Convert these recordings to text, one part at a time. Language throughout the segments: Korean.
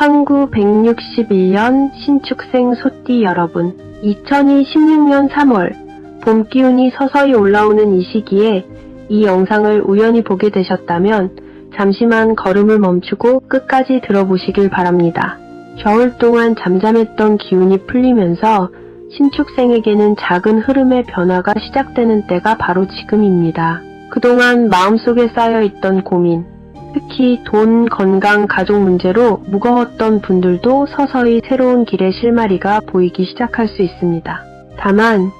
1961년 신축생 소띠 여러분, 2026년 3월 봄 기운이 서서히 올라오는 이 시기에 이 영상을 우연히 보게 되셨다면 잠시만 걸음을 멈추고 끝까지 들어보시길 바랍니다. 겨울 동안 잠잠했던 기운이 풀리면서 신축생에게는 작은 흐름의 변화가 시작되는 때가 바로 지금입니다. 그동안 마음속에 쌓여있던 고민, 특히 돈, 건강, 가족 문제로 무거웠던 분들도 서서히 새로운 길의 실마리가 보이기 시작할 수 있습니다. 다만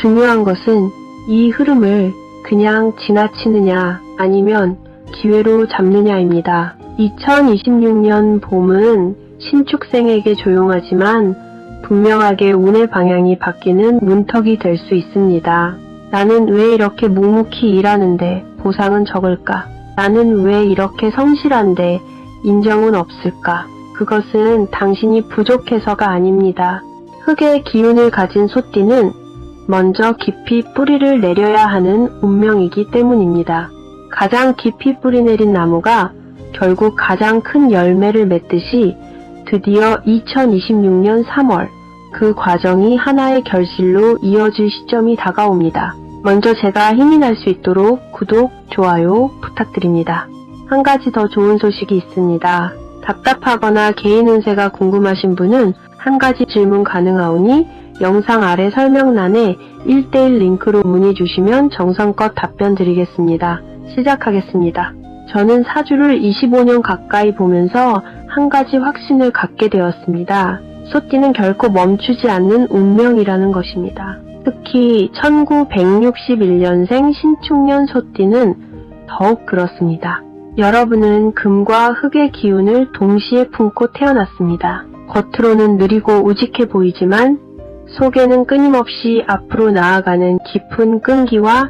중요한 것은 이 흐름을 그냥 지나치느냐 아니면 기회로 잡느냐입니다. 2026년 봄은 신축생에게 조용하지만 분명하게 운의 방향이 바뀌는 문턱이 될 수 있습니다. 나는 왜 이렇게 묵묵히 일하는데 보상은 적을까? 나는 왜 이렇게 성실한데 인정은 없을까? 그것은 당신이 부족해서가 아닙니다. 흙의 기운을 가진 소띠는 먼저 깊이 뿌리를 내려야 하는 운명이기 때문입니다. 가장 깊이 뿌리 내린 나무가 결국 가장 큰 열매를 맺듯이 드디어 2026년 3월 그 과정이 하나의 결실로 이어질 시점이 다가옵니다. 먼저 제가 힘이 날 수 있도록 구독, 좋아요 부탁드립니다. 한 가지 더 좋은 소식이 있습니다. 답답하거나 개인 운세가 궁금하신 분은 한 가지 질문 가능하오니 영상 아래 설명란에 1:1 링크로 문의 주시면 정성껏 답변 드리겠습니다. 시작하겠습니다. 저는 사주를 25년 가까이 보면서 한 가지 확신을 갖게 되었습니다. 소띠는 결코 멈추지 않는 운명이라는 것입니다. 특히 1961년생 신축년 소띠는 더욱 그렇습니다. 여러분은 금과 흙의 기운을 동시에 품고 태어났습니다. 겉으로는 느리고 우직해 보이지만 속에는 끊임없이 앞으로 나아가는 깊은 끈기와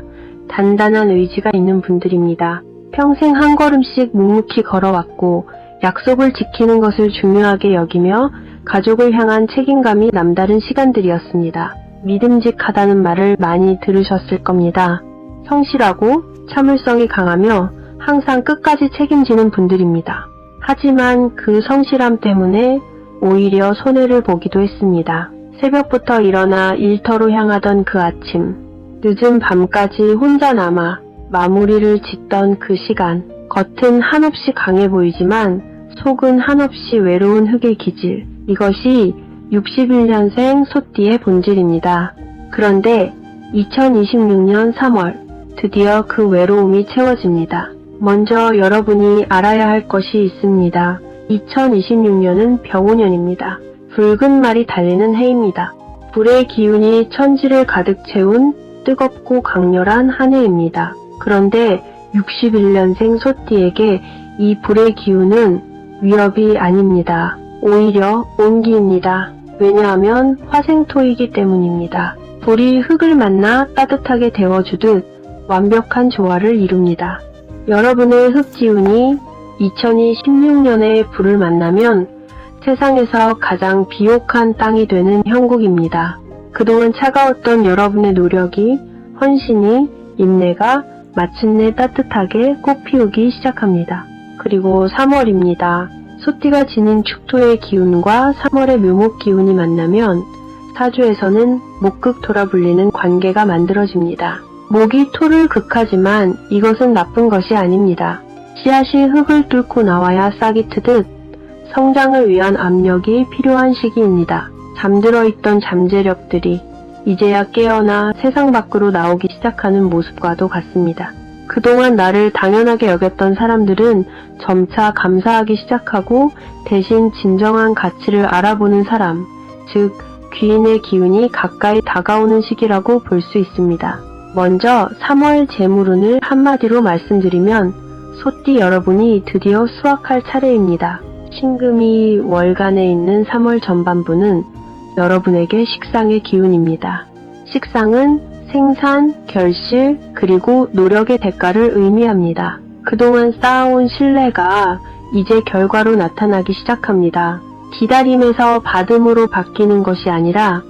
단단한 의지가 있는 분들입니다. 평생 한 걸음씩 묵묵히 걸어왔고 약속을 지키는 것을 중요하게 여기며 가족을 향한 책임감이 남다른 시간들이었습니다. 믿음직하다는 말을 많이 들으셨을 겁니다. 성실하고 참을성이 강하며 항상 끝까지 책임지는 분들입니다. 하지만 그 성실함 때문에 오히려 손해를 보기도 했습니다. 새벽부터 일어나 일터로 향하던 그 아침, 늦은 밤까지 혼자 남아 마무리를 짓던 그 시간, 겉은 한없이 강해 보이지만 속은 한없이 외로운 흙의 기질, 이것이 61년생 소띠의 본질입니다. 그런데 2026년 3월 드디어 그 외로움이 채워집니다. 먼저 여러분이 알아야 할 것이 있습니다. 2026년은 병오년입니다. 붉은 말이 달리는 해입니다. 불의 기운이 천지를 가득 채운 뜨겁고 강렬한 한 해입니다. 그런데 61년생 소띠에게 이 불의 기운은 위협이 아닙니다. 오히려 온기입니다. 왜냐하면 화생토이기 때문입니다. 불이 흙을 만나 따뜻하게 데워주듯 완벽한 조화를 이룹니다. 여러분의 흙기운이 2026년에 불을 만나면 세상에서 가장 비옥한 땅이 되는 형국입니다. 그동안 차가웠던 여러분의 노력이, 헌신이, 인내가 마침내 따뜻하게 꽃피우기 시작합니다. 그리고 3월입니다. 소띠가 지닌 축토의 기운과 3월의 묘목 기운이 만나면 사주에서는 목극토라 불리는 관계가 만들어집니다. 목이 토를 극하지만 이것은 나쁜 것이 아닙니다. 씨앗이 흙을 뚫고 나와야 싹이 트듯 성장을 위한 압력이 필요한 시기입니다. 잠들어 있던 잠재력들이 이제야 깨어나 세상 밖으로 나오기 시작하는 모습과도 같습니다. 그동안 나를 당연하게 여겼던 사람들은 점차 감사하기 시작하고 대신 진정한 가치를 알아보는 사람, 즉 귀인의 기운이 가까이 다가오는 시기라고 볼 수 있습니다. 먼저 3월 재물운을 한마디로 말씀드리면 소띠 여러분이 드디어 수확할 차례입니다. 신금이 월간에 있는 3월 전반부는 여러분에게 식상의 기운입니다. 식상은 생산, 결실, 그리고 노력의 대가를 의미합니다. 그동안 쌓아온 신뢰가 이제 결과로 나타나기 시작합니다. 기다림에서 받음으로 바뀌는 것이 아니라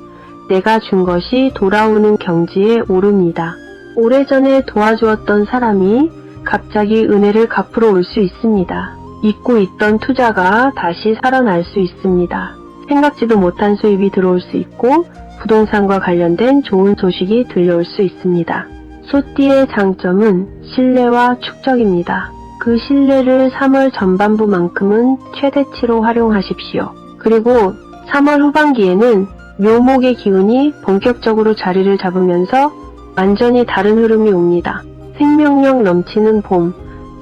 내가 준 것이 돌아오는 경지에 오릅니다. 오래전에 도와주었던 사람이 갑자기 은혜를 갚으러 올 수 있습니다. 잊고 있던 투자가 다시 살아날 수 있습니다. 생각지도 못한 수입이 들어올 수 있고 부동산과 관련된 좋은 소식이 들려올 수 있습니다. 소띠의 장점은 신뢰와 축적입니다. 그 신뢰를 3월 전반부만큼은 최대치로 활용하십시오. 그리고 3월 후반기에는 묘목의 기운이 본격적으로 자리를 잡으면서 완전히 다른 흐름이 옵니다. 생명력 넘치는 봄,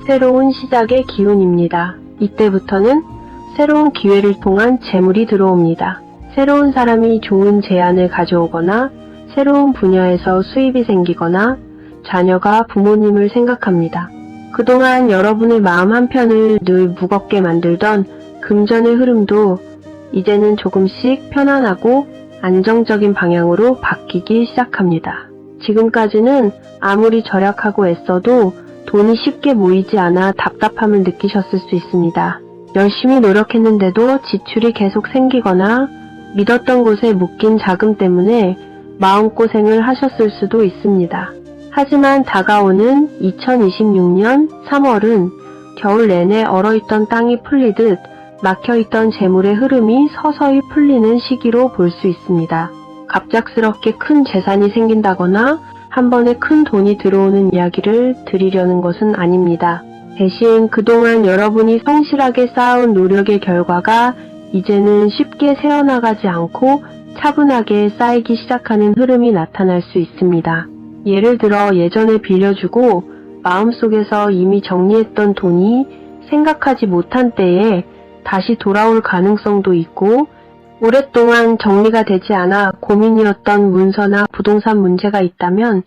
새로운 시작의 기운입니다. 이때부터는 새로운 기회를 통한 재물이 들어옵니다. 새로운 사람이 좋은 제안을 가져오거나 새로운 분야에서 수입이 생기거나 자녀가 부모님을 생각합니다. 그동안 여러분의 마음 한편을 늘 무겁게 만들던 금전의 흐름도 이제는 조금씩 편안하고 안정적인 방향으로 바뀌기 시작합니다. 지금까지는 아무리 절약하고 애써도 돈이 쉽게 모이지 않아 답답함을 느끼셨을 수 있습니다. 열심히 노력했는데도 지출이 계속 생기거나 믿었던 곳에 묶인 자금 때문에 마음고생을 하셨을 수도 있습니다. 하지만 다가오는 2026년 3월은 겨울 내내 얼어있던 땅이 풀리듯 막혀있던 재물의 흐름이 서서히 풀리는 시기로 볼 수 있습니다. 갑작스럽게 큰 재산이 생긴다거나 한 번에 큰 돈이 들어오는 이야기를 드리려는 것은 아닙니다. 대신 그동안 여러분이 성실하게 쌓아온 노력의 결과가 이제는 쉽게 새어나가지 않고 차분하게 쌓이기 시작하는 흐름이 나타날 수 있습니다. 예를 들어 예전에 빌려주고 마음속에서 이미 정리했던 돈이 생각하지 못한 때에 다시 돌아올 가능성도 있고 오랫동안 정리가 되지 않아 고민이었던 문서나 부동산 문제가 있다면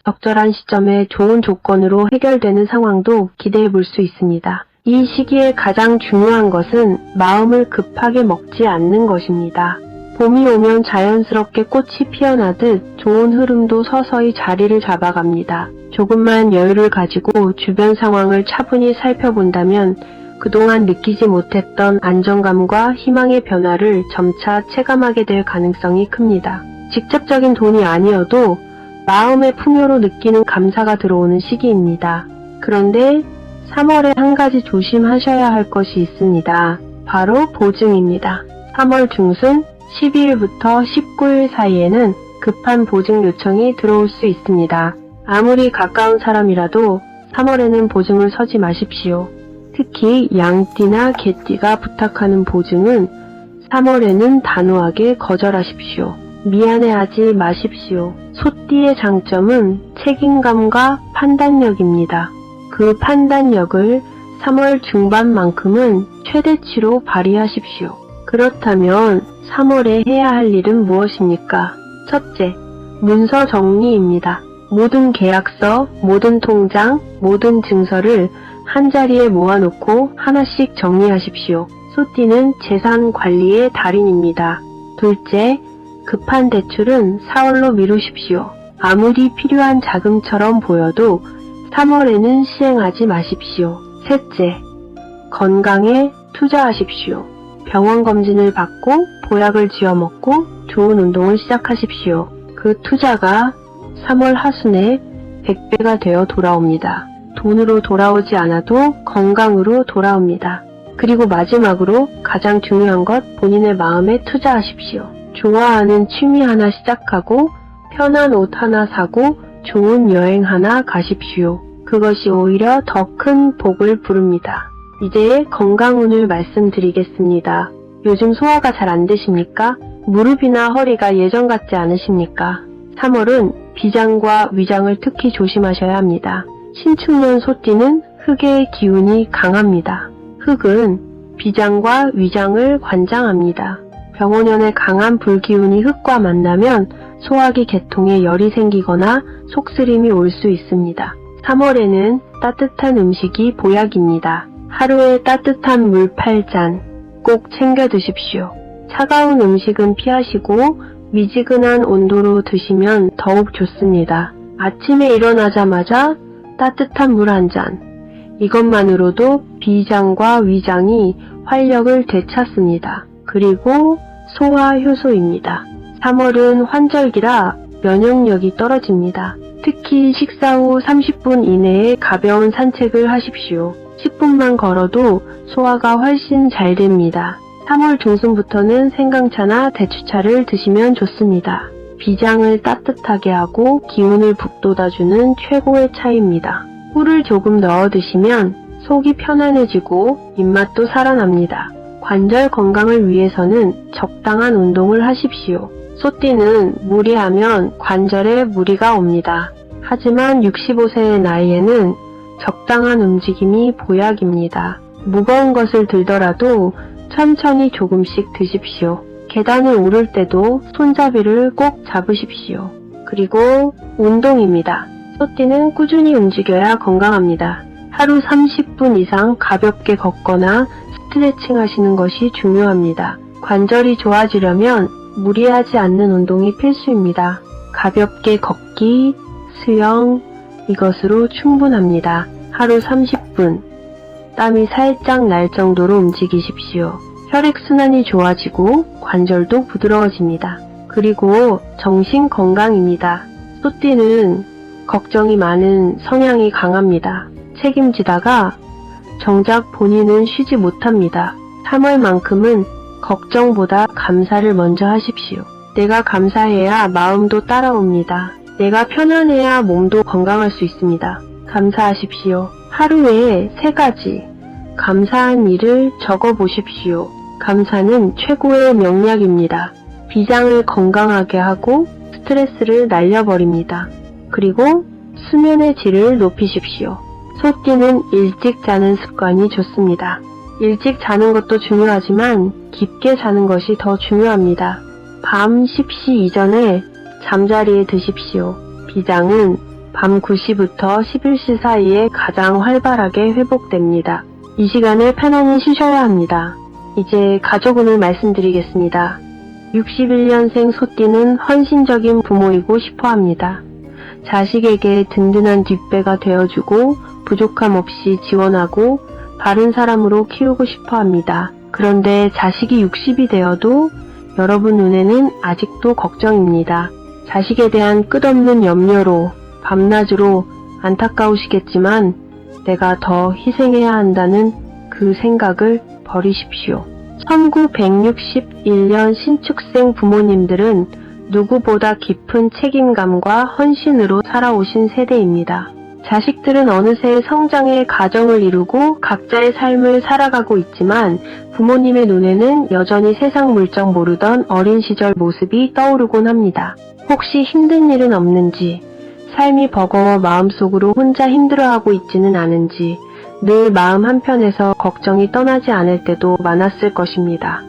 적절한 시점에 좋은 조건으로 해결되는 상황도 기대해 볼 수 있습니다. 이 시기에 가장 중요한 것은 마음을 급하게 먹지 않는 것입니다. 봄이 오면 자연스럽게 꽃이 피어나듯 좋은 흐름도 서서히 자리를 잡아갑니다. 조금만 여유를 가지고 주변 상황을 차분히 살펴본다면 그동안 느끼지 못했던 안정감과 희망의 변화를 점차 체감하게 될 가능성이 큽니다. 직접적인 돈이 아니어도 마음의 풍요로 느끼는 감사가 들어오는 시기입니다. 그런데 3월에 한 가지 조심하셔야 할 것이 있습니다. 바로 보증입니다. 3월 중순 12일부터 19일 사이에는 급한 보증 요청이 들어올 수 있습니다. 아무리 가까운 사람이라도 3월에는 보증을 서지 마십시오. 특히 양띠나 개띠가 부탁하는 보증은 3월에는 단호하게 거절하십시오. 미안해하지 마십시오. 소띠의 장점은 책임감과 판단력입니다. 그 판단력을 3월 중반만큼은 최대치로 발휘하십시오. 그렇다면 3월에 해야 할 일은 무엇입니까? 첫째, 문서 정리입니다. 모든 계약서, 모든 통장, 모든 증서를 한자리에 모아놓고 하나씩 정리하십시오. 소띠는 재산 관리의 달인입니다. 둘째, 급한 대출은 4월로 미루십시오. 아무리 필요한 자금처럼 보여도 3월에는 시행하지 마십시오. 셋째, 건강에 투자하십시오. 병원 검진을 받고 보약을 지어 먹고 좋은 운동을 시작하십시오. 그 투자가 3월 하순에 100배가 되어 돌아옵니다. 돈으로 돌아오지 않아도 건강으로 돌아옵니다. 그리고 마지막으로 가장 중요한 것, 본인의 마음에 투자하십시오. 좋아하는 취미 하나 시작하고 편한 옷 하나 사고 좋은 여행 하나 가십시오. 그것이 오히려 더 큰 복을 부릅니다. 이제 건강운을 말씀드리겠습니다. 요즘 소화가 잘 안 되십니까? 무릎이나 허리가 예전 같지 않으십니까? 3월은 비장과 위장을 특히 조심하셔야 합니다. 신축년 소띠는 흑의 기운이 강합니다. 흑은 비장과 위장을 관장합니다. 병원연의 강한 불기운이 흑과 만나면 소화기 계통에 열이 생기거나 속쓰림이 올 수 있습니다. 3월에는 따뜻한 음식이 보약입니다. 하루에 따뜻한 물 8잔 꼭 챙겨 드십시오. 차가운 음식은 피하시고 미지근한 온도로 드시면 더욱 좋습니다. 아침에 일어나자마자 따뜻한 물 한 잔. 이것만으로도 비장과 위장이 활력을 되찾습니다. 그리고 소화 효소입니다. 3월은 환절기라 면역력이 떨어집니다. 특히 식사 후 30분 이내에 가벼운 산책을 하십시오. 10분만 걸어도 소화가 훨씬 잘 됩니다. 3월 중순부터는 생강차나 대추차를 드시면 좋습니다. 비장을 따뜻하게 하고 기운을 북돋아주는 최고의 차입니다. 꿀을 조금 넣어 드시면 속이 편안해지고 입맛도 살아납니다. 관절 건강을 위해서는 적당한 운동을 하십시오. 소띠는 무리하면 관절에 무리가 옵니다. 하지만 65세의 나이에는 적당한 움직임이 보약입니다. 무거운 것을 들더라도 천천히 조금씩 드십시오. 계단을 오를 때도 손잡이를 꼭 잡으십시오. 그리고 운동입니다. 소띠는 꾸준히 움직여야 건강합니다. 하루 30분 이상 가볍게 걷거나 스트레칭 하시는 것이 중요합니다. 관절이 좋아지려면 무리하지 않는 운동이 필수입니다. 가볍게 걷기, 수영, 이것으로 충분합니다. 하루 30분, 땀이 살짝 날 정도로 움직이십시오. 혈액순환이 좋아지고 관절도 부드러워집니다. 그리고 정신 건강입니다. 소띠는 걱정이 많은 성향이 강합니다. 책임지다가 정작 본인은 쉬지 못합니다. 3월만큼은 걱정보다 감사를 먼저 하십시오. 내가 감사해야 마음도 따라옵니다. 내가 편안해야 몸도 건강할 수 있습니다. 감사하십시오. 하루에 3가지 감사한 일을 적어보십시오. 감사는 최고의 명약입니다. 비장을 건강하게 하고 스트레스를 날려버립니다. 그리고 수면의 질을 높이십시오. 소띠는 일찍 자는 습관이 좋습니다. 일찍 자는 것도 중요하지만 깊게 자는 것이 더 중요합니다. 밤 10시 이전에 잠자리에 드십시오. 비장은 밤 9시부터 11시 사이에 가장 활발하게 회복됩니다. 이 시간에 편안히 쉬셔야 합니다. 이제 가족운을 말씀드리겠습니다. 61년생 소띠는 헌신적인 부모이고 싶어 합니다. 자식에게 든든한 뒷배가 되어주고 부족함 없이 지원하고 바른 사람으로 키우고 싶어 합니다. 그런데 자식이 60이 되어도 여러분 눈에는 아직도 걱정입니다. 자식에 대한 끝없는 염려로 밤낮으로 안타까우시겠지만 내가 더 희생해야 한다는 그 생각을 버리십시오. 1961년 신축생 부모님들은 누구보다 깊은 책임감과 헌신으로 살아오신 세대입니다. 자식들은 어느새 성장의 가정을 이루고 각자의 삶을 살아가고 있지만 부모님의 눈에는 여전히 세상 물정 모르던 어린 시절 모습이 떠오르곤 합니다. 혹시 힘든 일은 없는지, 삶이 버거워 마음속으로 혼자 힘들어하고 있지는 않은지 늘 마음 한편에서 걱정이 떠나지 않을 때도 많았을 것입니다.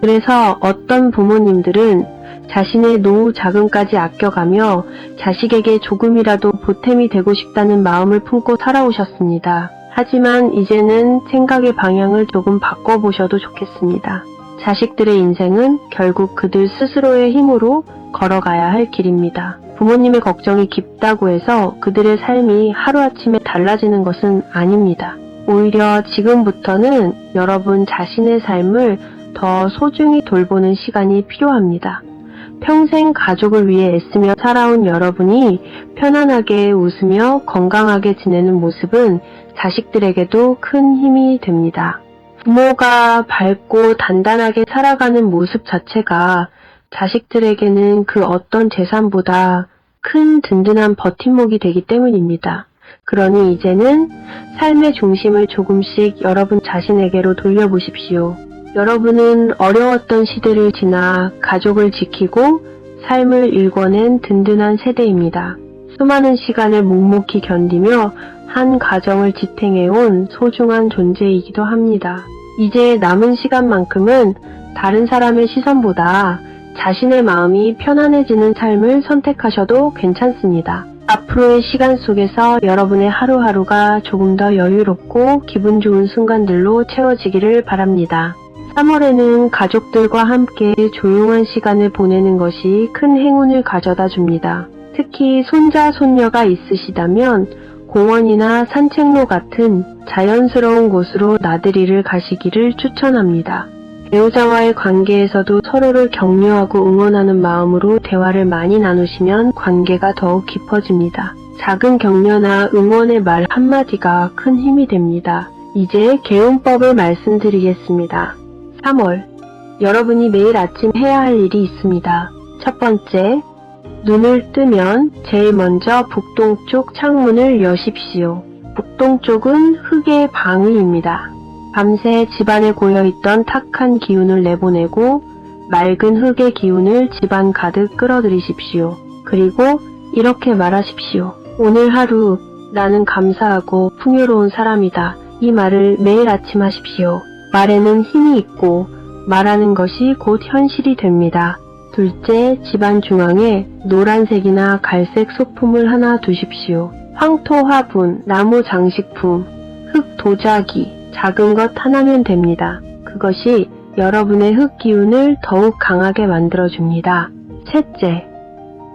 그래서 어떤 부모님들은 자신의 노후 자금까지 아껴가며 자식에게 조금이라도 보탬이 되고 싶다는 마음을 품고 살아오셨습니다. 하지만 이제는 생각의 방향을 조금 바꿔보셔도 좋겠습니다. 자식들의 인생은 결국 그들 스스로의 힘으로 걸어가야 할 길입니다. 부모님의 걱정이 깊다고 해서 그들의 삶이 하루아침에 달라지는 것은 아닙니다. 오히려 지금부터는 여러분 자신의 삶을 더 소중히 돌보는 시간이 필요합니다. 평생 가족을 위해 애쓰며 살아온 여러분이 편안하게 웃으며 건강하게 지내는 모습은 자식들에게도 큰 힘이 됩니다. 부모가 밝고 단단하게 살아가는 모습 자체가 자식들에게는 그 어떤 재산보다 큰 든든한 버팀목이 되기 때문입니다. 그러니 이제는 삶의 중심을 조금씩 여러분 자신에게로 돌려보십시오. 여러분은 어려웠던 시대를 지나 가족을 지키고 삶을 일궈낸 든든한 세대입니다. 수많은 시간을 묵묵히 견디며 한 가정을 지탱해온 소중한 존재이기도 합니다. 이제 남은 시간만큼은 다른 사람의 시선보다 자신의 마음이 편안해지는 삶을 선택하셔도 괜찮습니다. 앞으로의 시간 속에서 여러분의 하루하루가 조금 더 여유롭고 기분 좋은 순간들로 채워지기를 바랍니다. 3월에는 가족들과 함께 조용한 시간을 보내는 것이 큰 행운을 가져다 줍니다. 특히 손자, 손녀가 있으시다면 공원이나 산책로 같은 자연스러운 곳으로 나들이를 가시기를 추천합니다. 배우자와의 관계에서도 서로를 격려하고 응원하는 마음으로 대화를 많이 나누시면 관계가 더욱 깊어집니다. 작은 격려나 응원의 말 한마디가 큰 힘이 됩니다. 이제 개운법을 말씀드리겠습니다. 3월, 여러분이 매일 아침 해야 할 일이 있습니다. 첫 번째, 눈을 뜨면 제일 먼저 북동쪽 창문을 여십시오. 북동쪽은 흑의 방위입니다. 밤새 집안에 고여있던 탁한 기운을 내보내고 맑은 흑의 기운을 집안 가득 끌어들이십시오. 그리고 이렇게 말하십시오. 오늘 하루 나는 감사하고 풍요로운 사람이다. 이 말을 매일 아침 하십시오. 말에는 힘이 있고 말하는 것이 곧 현실이 됩니다. 둘째, 집안 중앙에 노란색이나 갈색 소품을 하나 두십시오. 황토 화분, 나무 장식품, 흙 도자기, 작은 것 하나면 됩니다. 그것이 여러분의 흙 기운을 더욱 강하게 만들어줍니다. 셋째,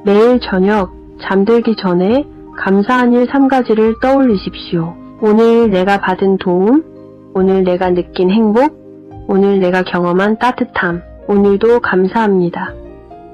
매일 저녁 잠들기 전에 감사한 일 3가지를 떠올리십시오. 오늘 내가 받은 도움, 오늘 내가 느낀 행복, 오늘 내가 경험한 따뜻함, 오늘도 감사합니다.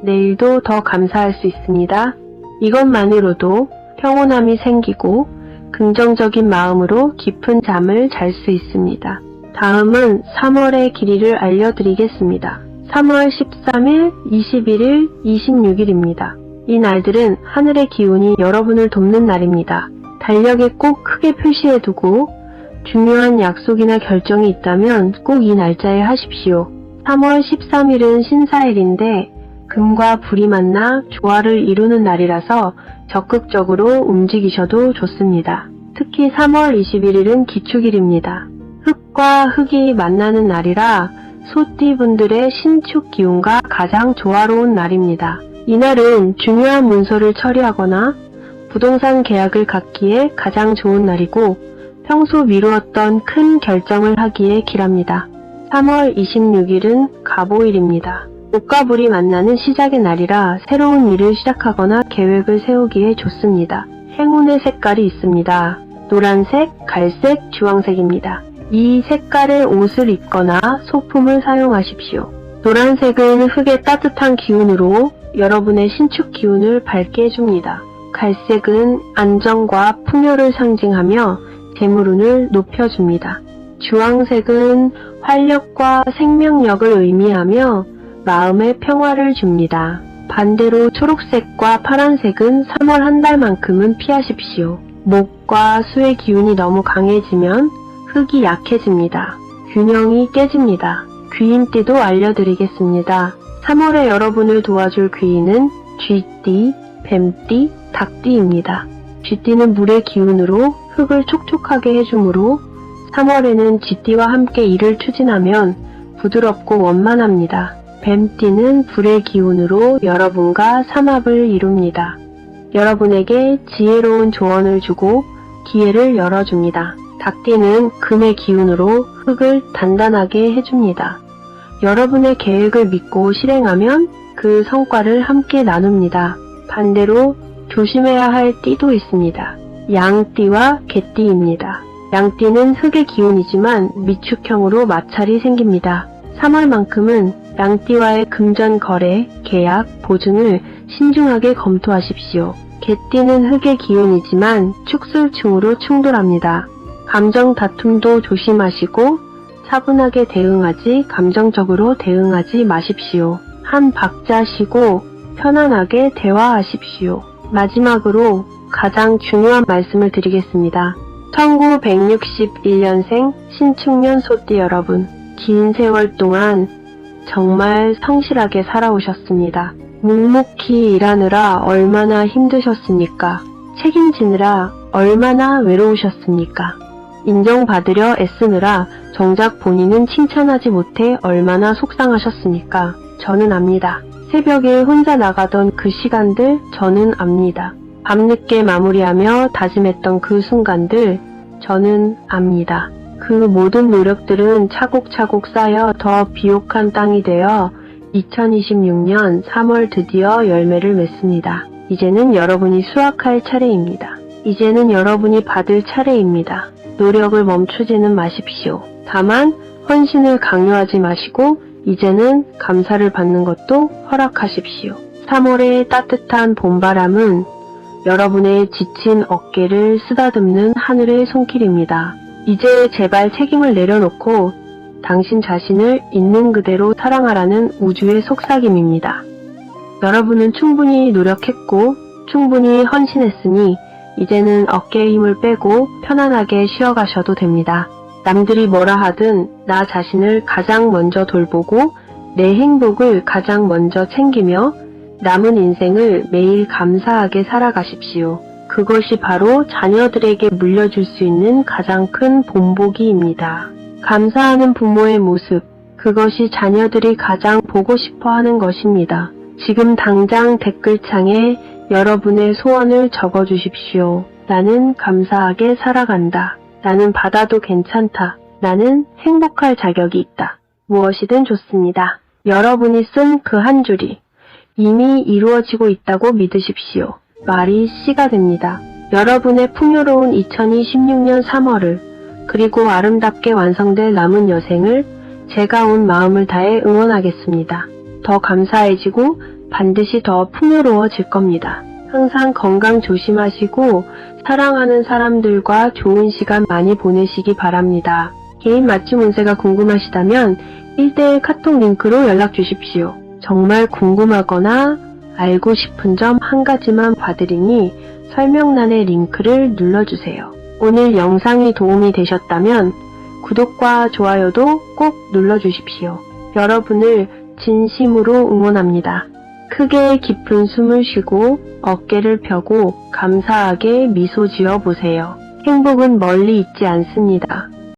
내일도 더 감사할 수 있습니다. 이것만으로도 평온함이 생기고 긍정적인 마음으로 깊은 잠을 잘 수 있습니다. 다음은 3월의 길이를 알려드리겠습니다. 3월 13일, 21일, 26일입니다. 이 날들은 하늘의 기운이 여러분을 돕는 날입니다. 달력에 꼭 크게 표시해두고 중요한 약속이나 결정이 있다면 꼭 이 날짜에 하십시오. 3월 13일은 신사일인데 금과 불이 만나 조화를 이루는 날이라서 적극적으로 움직이셔도 좋습니다. 특히 3월 21일은 기축일입니다. 흙과 흙이 만나는 날이라 소띠분들의 신축 기운과 가장 조화로운 날입니다. 이날은 중요한 문서를 처리하거나 부동산 계약을 갖기에 가장 좋은 날이고 평소 미루었던 큰 결정을 하기에 길합니다. 3월 26일은 갑오일입니다. 목과 불이 만나는 시작의 날이라 새로운 일을 시작하거나 계획을 세우기에 좋습니다. 행운의 색깔이 있습니다. 노란색, 갈색, 주황색입니다. 이 색깔의 옷을 입거나 소품을 사용하십시오. 노란색은 흙의 따뜻한 기운으로 여러분의 신축 기운을 밝게 해줍니다. 갈색은 안정과 풍요를 상징하며 재물운을 높여줍니다. 주황색은 활력과 생명력을 의미하며 마음의 평화를 줍니다. 반대로 초록색과 파란색은 3월 한 달만큼은 피하십시오. 목과 수의 기운이 너무 강해지면 흙이 약해집니다. 균형이 깨집니다. 귀인띠도 알려드리겠습니다. 3월에 여러분을 도와줄 귀인은 쥐띠, 뱀띠, 닭띠입니다. 쥐띠는 물의 기운으로 흙을 촉촉하게 해주므로 3월에는 쥐띠와 함께 일을 추진하면 부드럽고 원만합니다. 뱀띠는 불의 기운으로 여러분과 삼합을 이룹니다. 여러분에게 지혜로운 조언을 주고 기회를 열어줍니다. 닭띠는 금의 기운으로 흙을 단단하게 해줍니다. 여러분의 계획을 믿고 실행하면 그 성과를 함께 나눕니다. 반대로 조심해야 할 띠도 있습니다. 양띠와 개띠입니다. 양띠는 흙의 기운이지만 미축형으로 마찰이 생깁니다. 3월만큼은 양띠와의 금전 거래, 계약, 보증을 신중하게 검토하십시오. 개띠는 흙의 기운이지만 축술충으로 충돌합니다. 감정 다툼도 조심하시고 차분하게 대응하지 감정적으로 대응하지 마십시오. 한 박자 쉬고 편안하게 대화하십시오. 마지막으로 가장 중요한 말씀을 드리겠습니다. 1961년생 신축년 소띠 여러분, 긴 세월 동안 정말 성실하게 살아오셨습니다. 묵묵히 일하느라 얼마나 힘드셨습니까? 책임지느라 얼마나 외로우셨습니까? 인정받으려 애쓰느라 정작 본인은 칭찬하지 못해 얼마나 속상하셨습니까? 저는 압니다. 새벽에 혼자 나가던 그 시간들 저는 압니다. 밤늦게 마무리하며 다짐했던 그 순간들 저는 압니다. 그 모든 노력들은 차곡차곡 쌓여 더 비옥한 땅이 되어 2026년 3월 드디어 열매를 맺습니다. 이제는 여러분이 수확할 차례입니다. 이제는 여러분이 받을 차례입니다. 노력을 멈추지는 마십시오. 다만 헌신을 강요하지 마시고 이제는 감사를 받는 것도 허락하십시오. 3월의 따뜻한 봄바람은 여러분의 지친 어깨를 쓰다듬는 하늘의 손길입니다. 이제 제발 책임을 내려놓고 당신 자신을 있는 그대로 사랑하라는 우주의 속삭임입니다. 여러분은 충분히 노력했고 충분히 헌신했으니 이제는 어깨에 힘을 빼고 편안하게 쉬어가셔도 됩니다. 남들이 뭐라 하든 나 자신을 가장 먼저 돌보고 내 행복을 가장 먼저 챙기며 남은 인생을 매일 감사하게 살아가십시오. 그것이 바로 자녀들에게 물려줄 수 있는 가장 큰 본보기입니다. 감사하는 부모의 모습, 그것이 자녀들이 가장 보고 싶어 하는 것입니다. 지금 당장 댓글창에 여러분의 소원을 적어주십시오. 나는 감사하게 살아간다. 나는 받아도 괜찮다. 나는 행복할 자격이 있다. 무엇이든 좋습니다. 여러분이 쓴 그 한 줄이 이미 이루어지고 있다고 믿으십시오. 말이 씨가 됩니다. 여러분의 풍요로운 2026년 3월을 그리고 아름답게 완성될 남은 여생을 제가 온 마음을 다해 응원하겠습니다. 더 감사해지고 반드시 더 풍요로워질 겁니다. 항상 건강 조심하시고 사랑하는 사람들과 좋은 시간 많이 보내시기 바랍니다. 개인 맞춤 운세가 궁금하시다면 1대1 카톡 링크로 연락 주십시오. 정말 궁금하거나 알고 싶은 점 한 가지만 봐드리니 설명란의 링크를 눌러주세요. 오늘 영상이 도움이 되셨다면 구독과 좋아요도 꼭 눌러주십시오. 여러분을 진심으로 응원합니다. 크게 깊은 숨을 쉬고 어깨를 펴고 감사하게 미소 지어 보세요. 행복은 멀리 있지 않습니다.